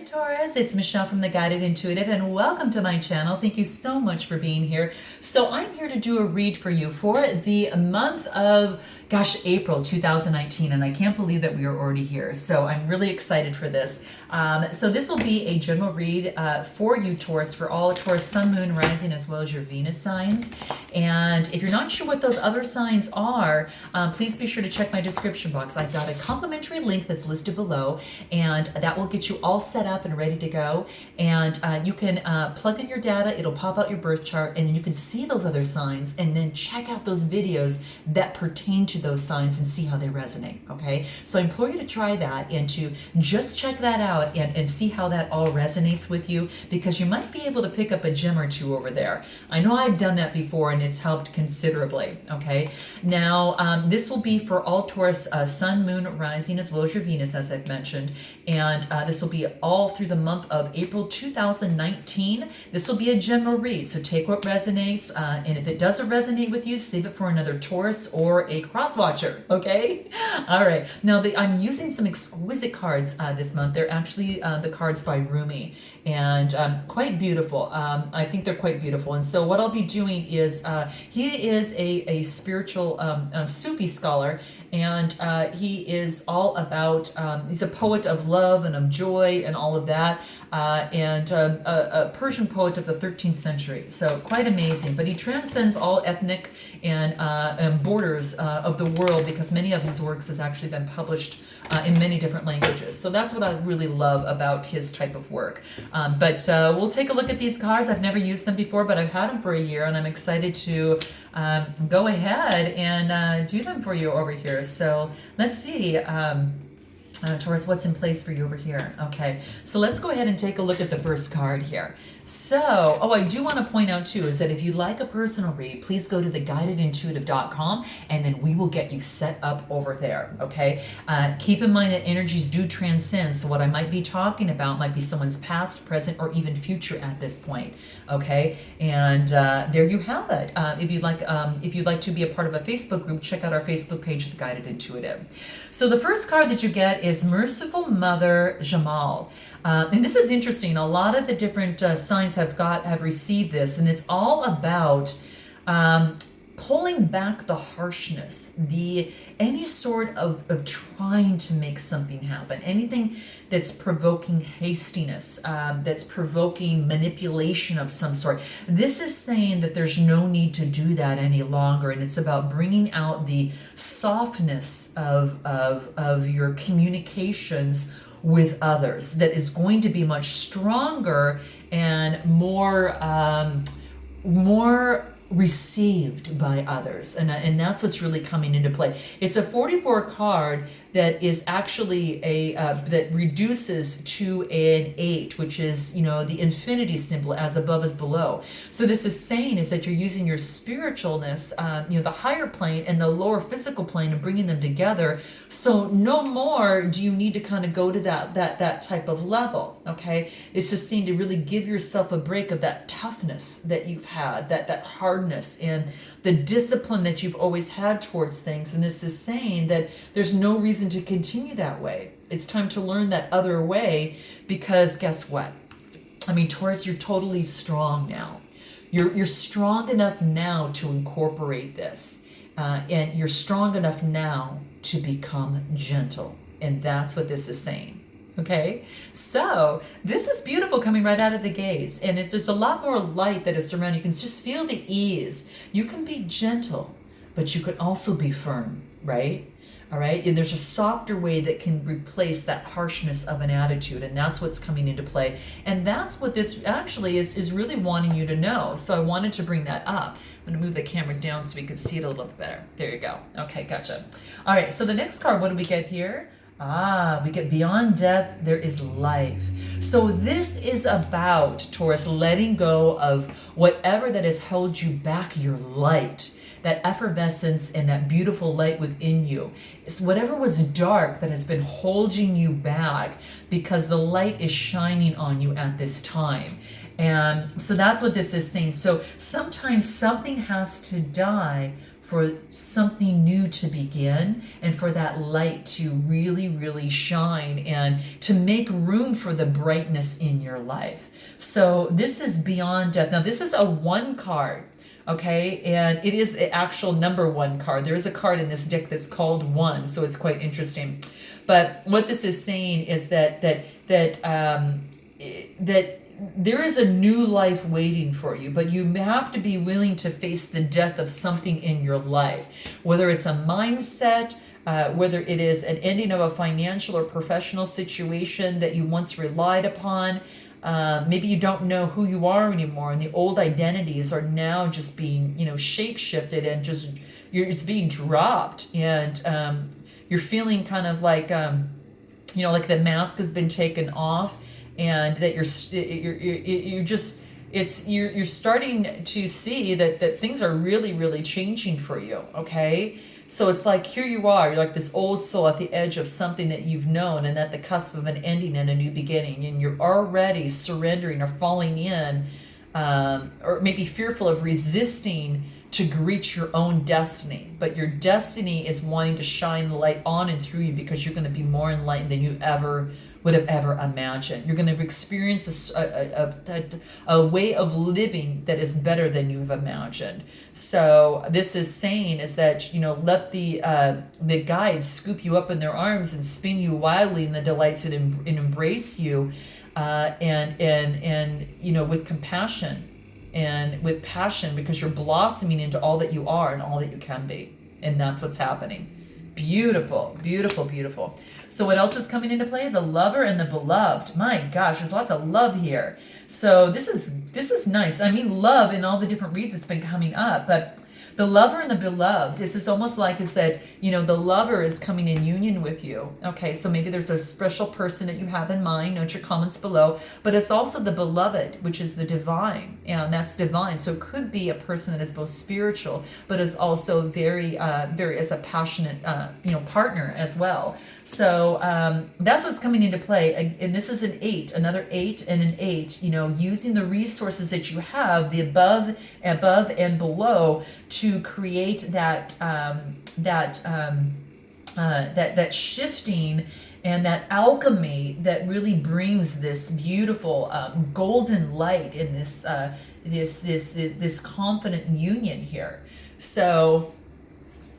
Hi Taurus, it's Michelle from The Guided Intuitive and welcome to my channel. Thank you so much for being here. So I'm here to do a read for you for the month of, April 2019, and I can't believe that we are already here. So I'm really excited for this. So this will be a general read for you Taurus, for all Taurus, Sun, Moon, Rising, as well as your Venus signs. And if you're not sure what those other signs are, please be sure to check my description box. I've got a complimentary link that's listed below, and that will get you all set up and ready to go. And you can plug in your data, it'll pop out your birth chart, and then you can see those other signs and then check out those videos that pertain to those signs and see how they resonate, okay? So I implore you to try that and to just check that out and see how that all resonates with you, because you might be able to pick up a gem or two over there. I know I've done that before and it's helped considerably, okay? Now, this will be for all Taurus, Sun, Moon, Rising, as well as your Venus, as I've mentioned. And this will be all through the month of April 2019. This will be a general read, so take what resonates, and if it doesn't resonate with you, save it for another Taurus or a cross watcher, okay? All right, now I'm using some exquisite cards this month. They're actually the cards by Rumi, and quite beautiful. I think they're quite beautiful. And so what I'll be doing is, he is a spiritual Sufi scholar, and he is all about, he's a poet of love and of joy and all of that, and a Persian poet of the 13th century. So quite amazing, but he transcends all ethnic and borders of the world, because many of his works has actually been published in many different languages. So that's what I really love about his type of work. But we'll take a look at these cards. I've never used them before, but I've had them for a year, and I'm excited to go ahead and do them for you over here. So let's see. Taurus, what's in place for you over here? Okay, so let's go ahead and take a look at the first card here. So, I do want to point out too, is that if you'd like a personal read, please go to theguidedintuitive.com, and then we will get you set up over there, okay? Keep in mind that energies do transcend, so what I might be talking about might be someone's past, present, or even future at this point, okay? And there you have it. If you'd like to be a part of a Facebook group, check out our Facebook page, The Guided Intuitive. So the first card that you get is Merciful Mother Jamal. And this is interesting. A lot of the different signs have received this, and it's all about pulling back the harshness, any sort of trying to make something happen, anything that's provoking hastiness, that's provoking manipulation of some sort. This is saying that there's no need to do that any longer, and it's about bringing out the softness of your communications with others that is going to be much stronger and more received by others, and that's what's really coming into play. It's a 44 card that is actually that reduces to an 8, which is, the infinity symbol, as above is below. So this is saying is that you're using your spiritualness, the higher plane and the lower physical plane, and bringing them together. So no more do you need to kind of go to that type of level, okay? It's just saying to really give yourself a break of that toughness that you've had, that hardness and the discipline that you've always had towards things. And this is saying that there's no reason to continue that way. It's time to learn that other way, because guess what? Taurus, you're totally strong now. You're strong enough now to incorporate this. And you're strong enough now to become gentle. And that's what this is saying. Okay, so this is beautiful coming right out of the gates, and it's just a lot more light that is surrounding. You can just feel the ease. You can be gentle, but you can also be firm, right? All right, and there's a softer way that can replace that harshness of an attitude, and that's what's coming into play. And that's what this actually is really wanting you to know. So I wanted to bring that up. I'm going to move the camera down so we can see it a little bit better. There you go. Okay, gotcha. All right, so the next card, what do we get here? We get beyond death, there is life. So this is about, Taurus, letting go of whatever that has held you back, your light, that effervescence and that beautiful light within you. It's whatever was dark that has been holding you back, because the light is shining on you at this time. And so that's what this is saying. So sometimes something has to die for something new to begin and for that light to really, really shine and to make room for the brightness in your life. So this is beyond death. Now, this is a 1 card. Okay, and it is the actual number 1 card. There is a card in this deck that's called 1, so it's quite interesting. But what this is saying is that there is a new life waiting for you, but you have to be willing to face the death of something in your life, whether it's a mindset, whether it is an ending of a financial or professional situation that you once relied upon. Maybe you don't know who you are anymore, and the old identities are now just being, shape shifted and just it's being dropped, and you're feeling kind of like, like the mask has been taken off, and that you're starting to see that things are really, really changing for you. Okay. So it's like, here you are, you're like this old soul at the edge of something that you've known and at the cusp of an ending and a new beginning. And you're already surrendering or falling in, or maybe fearful of resisting to reach your own destiny. But your destiny is wanting to shine light on and through you, because you're going to be more enlightened than you ever would have ever imagined. You're going to experience a way of living that is better than you've imagined. So this is saying is that, let the guides scoop you up in their arms and spin you wildly in the delights and embrace you, and with compassion and with passion, because you're blossoming into all that you are and all that you can be. And that's what's happening. Beautiful, beautiful, beautiful. So what else is coming into play? The lover and the beloved. My gosh, there's lots of love here. So this is nice. I mean, love in all the different reads it's been coming up, but the lover and the beloved is almost like is that, the lover is coming in union with you. Okay, so maybe there's a special person that you have in mind. Note your comments below. But it's also the beloved, which is the divine, and that's divine. So it could be a person that is both spiritual, but is also very as a passionate, partner as well. So that's what's coming into play. And this is an 8, another 8 and an 8, using the resources that you have, the above and below, to create that shifting and that alchemy that really brings this beautiful golden light in this confident union here. So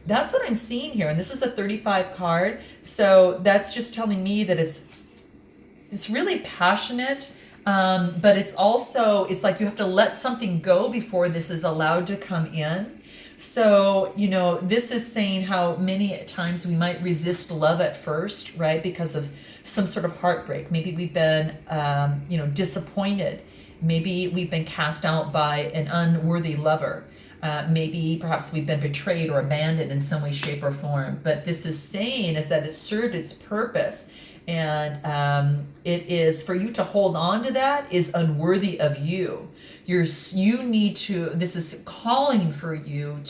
that's what I'm seeing here. And this is a 35 card. So that's just telling me that it's really passionate, but it's like you have to let something go before this is allowed to come in. So, this is saying how many times we might resist love at first, right? Because of some sort of heartbreak. Maybe we've been, disappointed. Maybe we've been cast out by an unworthy lover. Maybe perhaps we've been betrayed or abandoned in some way, shape, or form. But this is saying is that it served its purpose. And it is for you to hold on to that is unworthy of you. This is calling for you,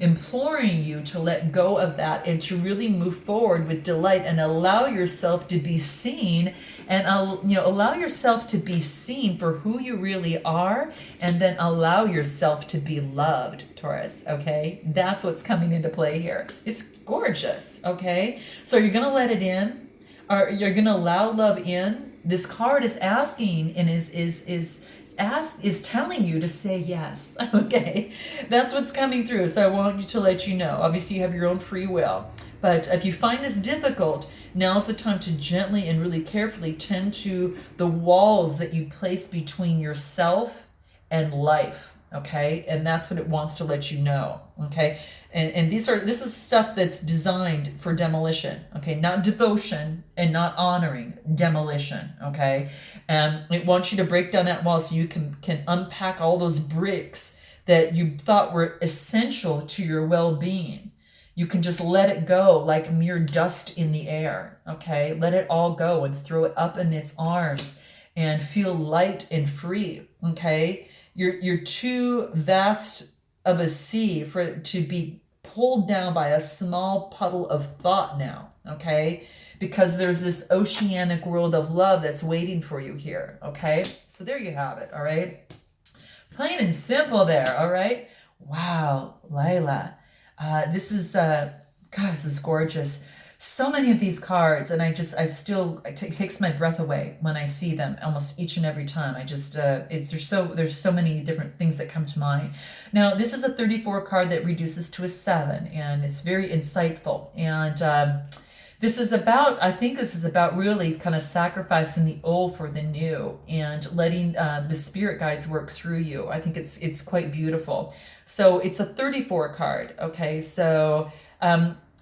imploring you to let go of that and to really move forward with delight and allow yourself to be seen, and allow yourself to be seen for who you really are, and then allow yourself to be loved, Taurus. Okay, that's what's coming into play here. It's gorgeous. Okay, so you're gonna let it in. Or you're going to allow love in. This card is asking and is telling you to say yes. Okay, that's what's coming through. So I want you to let you know. Obviously, you have your own free will. But if you find this difficult, now's the time to gently and really carefully tend to the walls that you place between yourself and life. Okay, and that's what it wants to let you know. Okay. And this is stuff that's designed for demolition, okay? Not devotion and not honoring, demolition, okay? And it wants you to break down that wall so you can unpack all those bricks that you thought were essential to your well-being. You can just let it go like mere dust in the air, okay? Let it all go and throw it up in its arms and feel light and free, okay? You're too vast of a sea for it to be pulled down by a small puddle of thought now, okay? Because there's this oceanic world of love that's waiting for you here, okay? So there you have it, all right? Plain and simple there, all right? Wow, Layla. This is, God, this is gorgeous. So many of these cards, and it takes my breath away when I see them almost each and every time. There's so many different things that come to mind. Now, this is a 34 card that reduces to a 7, and it's very insightful. And I think this is about really kind of sacrificing the old for the new and letting the spirit guides work through you. I think it's quite beautiful. So it's a 34 card. Okay, so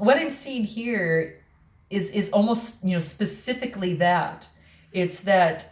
what I'm seeing here is almost, specifically that. It's that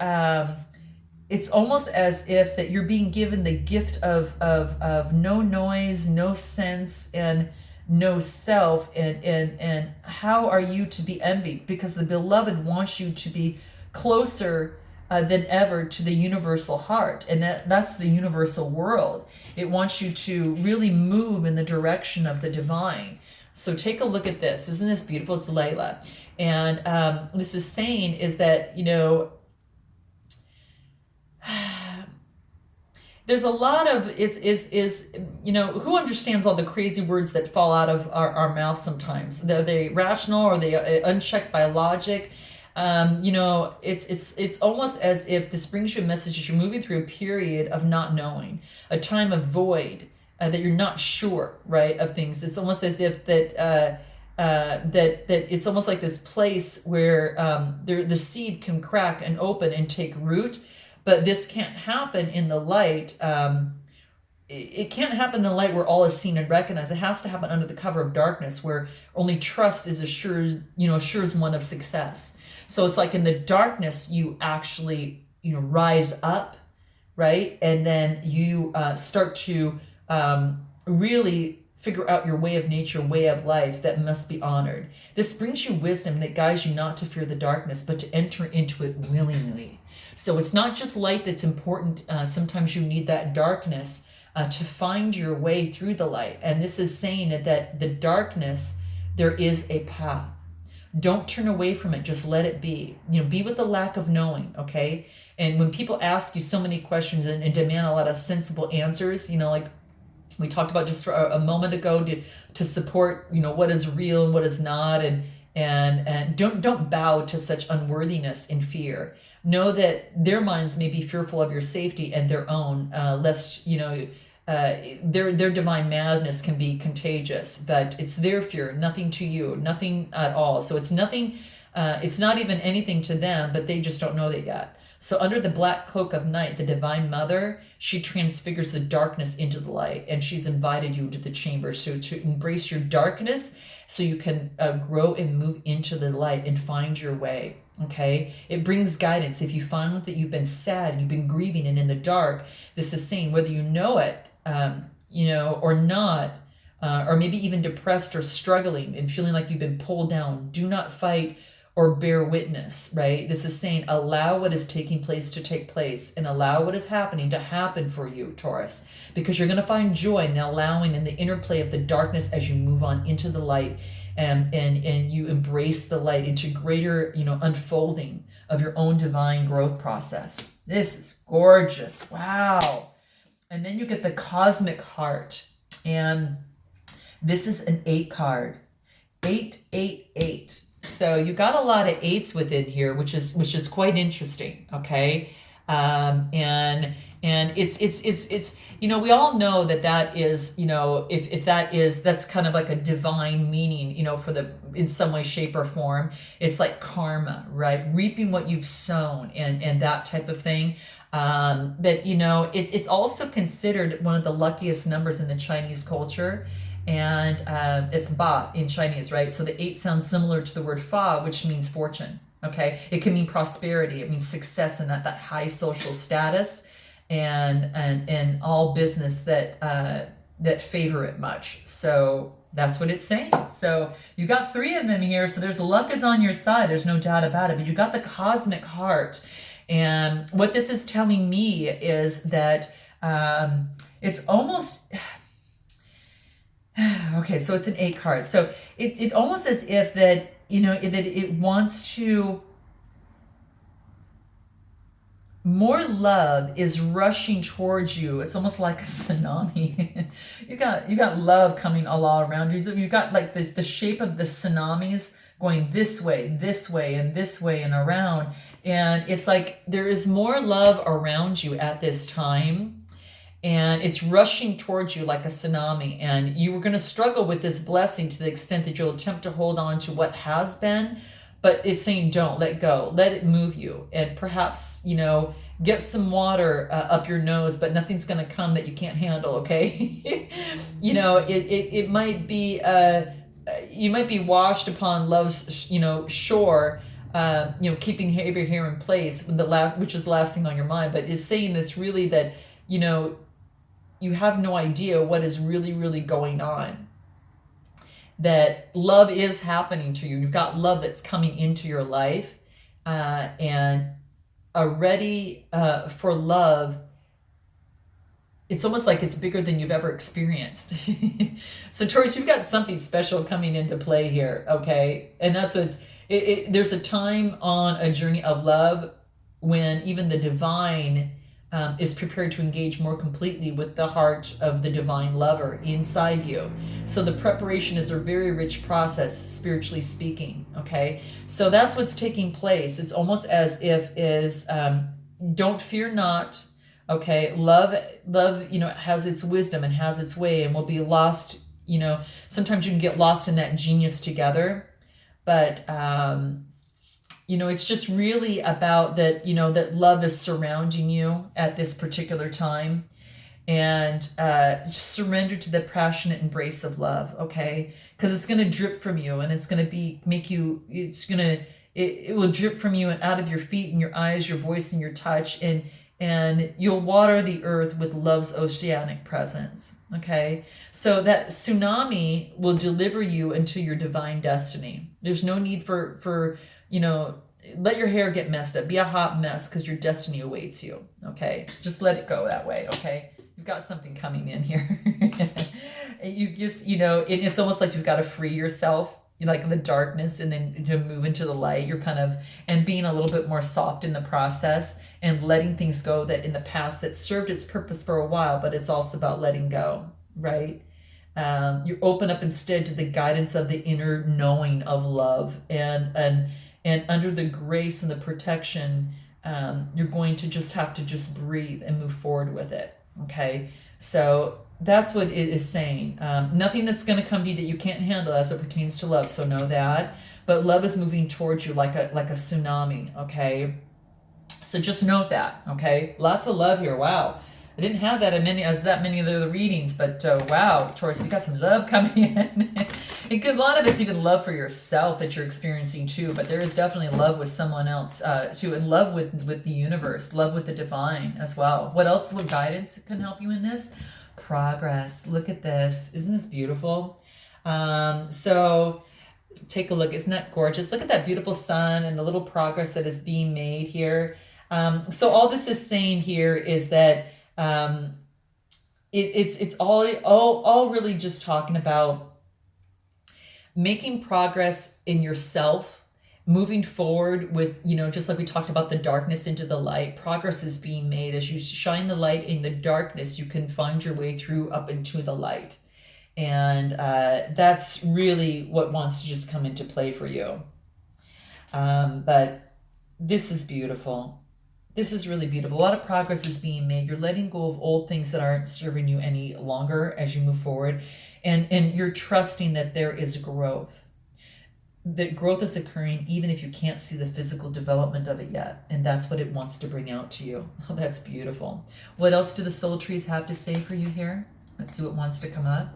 it's almost as if that you're being given the gift of no noise, no sense, and no self, and how are you to be envied? Because the beloved wants you to be closer than ever to the universal heart, and that's the universal world. It wants you to really move in the direction of the divine. So take a look at this. Isn't this beautiful? It's Layla. And this is saying is that, there's a lot of who understands all the crazy words that fall out of our mouth sometimes? Are they rational, or are they unchecked by logic? It's almost as if this brings you a message that you're moving through a period of not knowing, a time of void, that you're not sure, right, of things. It's almost as if that it's almost like this place where the seed can crack and open and take root, but this can't happen in the light. It can't happen in the light where all is seen and recognized. It has to happen under the cover of darkness, where only trust is assures one of success. So it's like in the darkness you actually rise up, right, and then you start to really figure out your way of nature, way of life that must be honored. This brings you wisdom that guides you not to fear the darkness, but to enter into it willingly. So it's not just light that's important. Sometimes you need that darkness to find your way through the light. And this is saying that the darkness, there is a path. Don't turn away from it. Just let it be. Be with the lack of knowing, okay? And when people ask you so many questions and demand a lot of sensible answers, like we talked about just for a moment ago, to support what is real and what is not, and don't bow to such unworthiness and fear. Know that their minds may be fearful of your safety and their own, lest their divine madness can be contagious, but it's their fear, nothing to you, nothing at all. So it's nothing, it's not even anything to them, but they just don't know that yet. So under the black cloak of night, the divine mother, she transfigures the darkness into the light, and she's invited you to the chamber. So to embrace your darkness so you can grow and move into the light and find your way. Okay, it brings guidance. If you find that you've been sad and you've been grieving and in the dark, this is saying whether you know it, or not, or maybe even depressed or struggling and feeling like you've been pulled down, do not fight or bear witness, right? This is saying allow what is taking place to take place, and allow what is happening to happen for you, Taurus, because you're going to find joy in the allowing and the interplay of the darkness as you move on into the light, and you embrace the light into greater, unfolding of your own divine growth process. This is gorgeous. Wow. And then you get the cosmic heart, and this is an 8 card. 888. So you got a lot of 8s within here, which is quite interesting. Okay, and it's we all know that is if that's kind of like a divine meaning for in some way, shape, or form. It's like karma, right? Reaping what you've sown, and that type of thing. But it's also considered one of the luckiest numbers in the Chinese culture. And it's ba in Chinese, right? So the 8 sounds similar to the word fa, which means fortune. Okay, it can mean prosperity. It means success and that high social status, and all business that favor it much. So that's what it's saying. So you got 3 of them here. So there's luck is on your side. There's no doubt about it. But you got the cosmic heart, and what this is telling me is that it's almost. Okay, so it's an 8 card. So it almost as if that, that it wants to more love is rushing towards you. It's almost like a tsunami. you got love coming all around you. So you've got like this, the shape of the tsunamis going this way, and this way and around. And it's like there is more love around you at this time. And it's rushing towards you like a tsunami. And you were going to struggle with this blessing to the extent that you'll attempt to hold on to what has been. But it's saying, don't let go. Let it move you. And perhaps, get some water up your nose, but nothing's going to come that you can't handle, okay? It might be, you might be washed upon love's, shore, keeping your hair in place, which is the last thing on your mind. But it's saying that's really that, you have no idea what is really, really going on. That love is happening to you. You've got love that's coming into your life, and are ready for love. It's almost like it's bigger than you've ever experienced. So Taurus, you've got something special coming into play here, okay? And that's what there's a time on a journey of love when even the divine is prepared to engage more completely with the heart of the divine lover inside you. So the preparation is a very rich process, spiritually speaking, okay? So that's what's taking place. It's almost as if don't fear not, okay? Love, has its wisdom and has its way and will be lost, sometimes you can get lost in that genius together, but it's just really about that, that love is surrounding you at this particular time. And just surrender to the passionate embrace of love, okay? Because it's going to drip from you, and it's going to it will drip from you and out of your feet and your eyes, your voice and your touch, and you'll water the earth with love's oceanic presence, okay? So that tsunami will deliver you into your divine destiny. There's no need for let your hair get messed up. Be a hot mess because your destiny awaits you, okay? Just let it go that way, okay? You've got something coming in here. You just, it's almost like you've got to free yourself, like in the darkness, and then to move into the light. You're kind of, and being a little bit more soft in the process and letting things go that in the past that served its purpose for a while, but it's also about letting go, right? You open up instead to the guidance of the inner knowing of love, and under the grace and the protection, you're going to just have to just breathe and move forward with it, okay? So that's what it is saying. Nothing that's going to come to you that you can't handle as it pertains to love, so know that. But love is moving towards you like a tsunami, okay? So just note that, okay? Lots of love here, wow. I didn't have that that many of the readings, but wow, Taurus, you got some love coming in. And a lot of it's even love for yourself that you're experiencing too, but there is definitely love with someone else too, and love with the universe, love with the divine as well. What else, what guidance can help you in this? Progress. Look at this. Isn't this beautiful? So take a look. Isn't that gorgeous? Look at that beautiful sun and the little progress that is being made here. So all this is saying here is that it's all really just talking about making progress in yourself, moving forward with, just like we talked about the darkness into the light. Progress is being made. As you shine the light in the darkness, you can find your way through up into the light. And that's really what wants to just come into play for you. But this is beautiful. This is really beautiful. A lot of progress is being made. You're letting go of old things that aren't serving you any longer as you move forward. And you're trusting that there is growth. That growth is occurring even if you can't see the physical development of it yet. And that's what it wants to bring out to you. Oh, that's beautiful. What else do the soul trees have to say for you here? Let's see what wants to come up.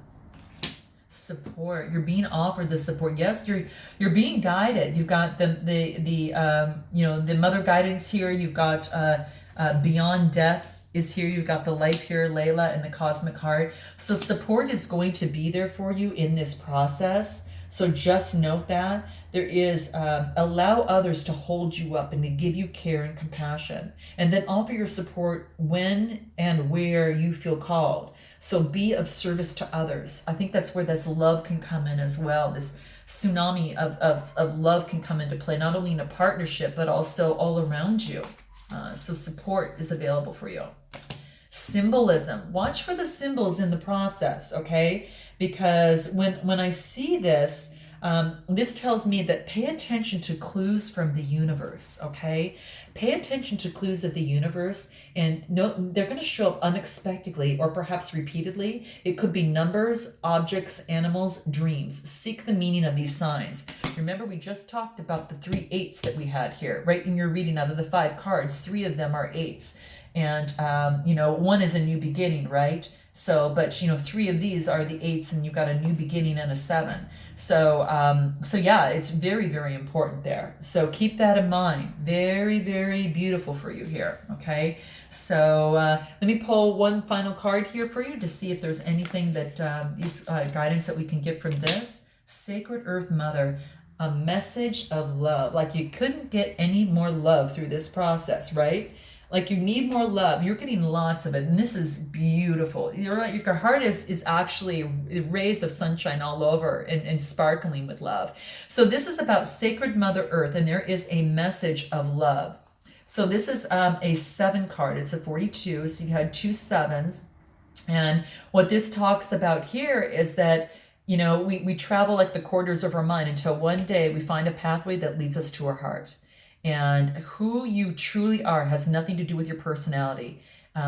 Support. You're being offered the support. Yes, you're being guided. You've got the mother guidance here. You've got beyond death is here. You've got the life here, Layla, and the cosmic heart. So support is going to be there for you in this process. So just note that there is allow others to hold you up and to give you care and compassion, and then offer your support when and where you feel called. So be of service to others. I think that's where this love can come in as well. This tsunami of love can come into play, not only in a partnership, but also all around you. So support is available for you. Symbolism. Watch for the symbols in the process, okay? Because when I see this, this tells me that pay attention to clues from the universe, okay? Pay attention to clues of the universe, and no, they're going to show up unexpectedly or perhaps repeatedly. It could be numbers, objects, animals, dreams. Seek the meaning of these signs. Remember, we just talked about the 3 8s that we had here, right? In your reading, out of the 5 cards, 3 of them are 8s. And, you know, 1 is a new beginning, right? So, but, you know, 3 of these are the 8s, and you've got a new beginning and a 7. So, so yeah, it's very, very important there. So keep that in mind. Very, very beautiful for you here, okay? So let me pull one final card here for you to see if there's anything that, these guidance that we can get from this. Sacred Earth Mother, a message of love. Like you couldn't get any more love through this process, right? Like you need more love. You're getting lots of it. And this is beautiful. You're right. Your heart is actually rays of sunshine all over and sparkling with love. So this is about Sacred Mother Earth, and there is a message of love. So this is a 7 card. It's a 42. So you had 2 7s. And what this talks about here is that, you know, we travel like the corridors of our mind until one day we find a pathway that leads us to our heart. And who you truly are has nothing to do with your personality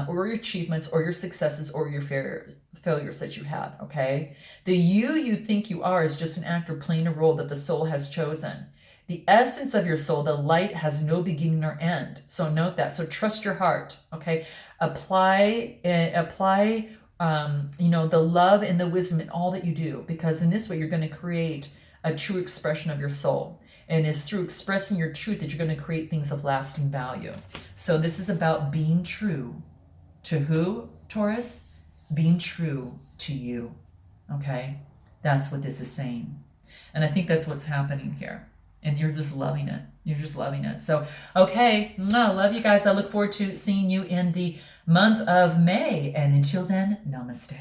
or your achievements or your successes or your failures that you had, okay? The you think you are is just an actor playing a role that the soul has chosen. The essence of your soul, the light, has no beginning or end. So note that. So trust your heart, okay? Apply, you know, the love and the wisdom in all that you do, because in this way you're going to create a true expression of your soul. And it's through expressing your truth that you're going to create things of lasting value. So this is about being true to who, Taurus? Being true to you, okay? That's what this is saying. And I think that's what's happening here. And you're just loving it. You're just loving it. So, okay, I love you guys. I look forward to seeing you in the month of May. And until then, namaste.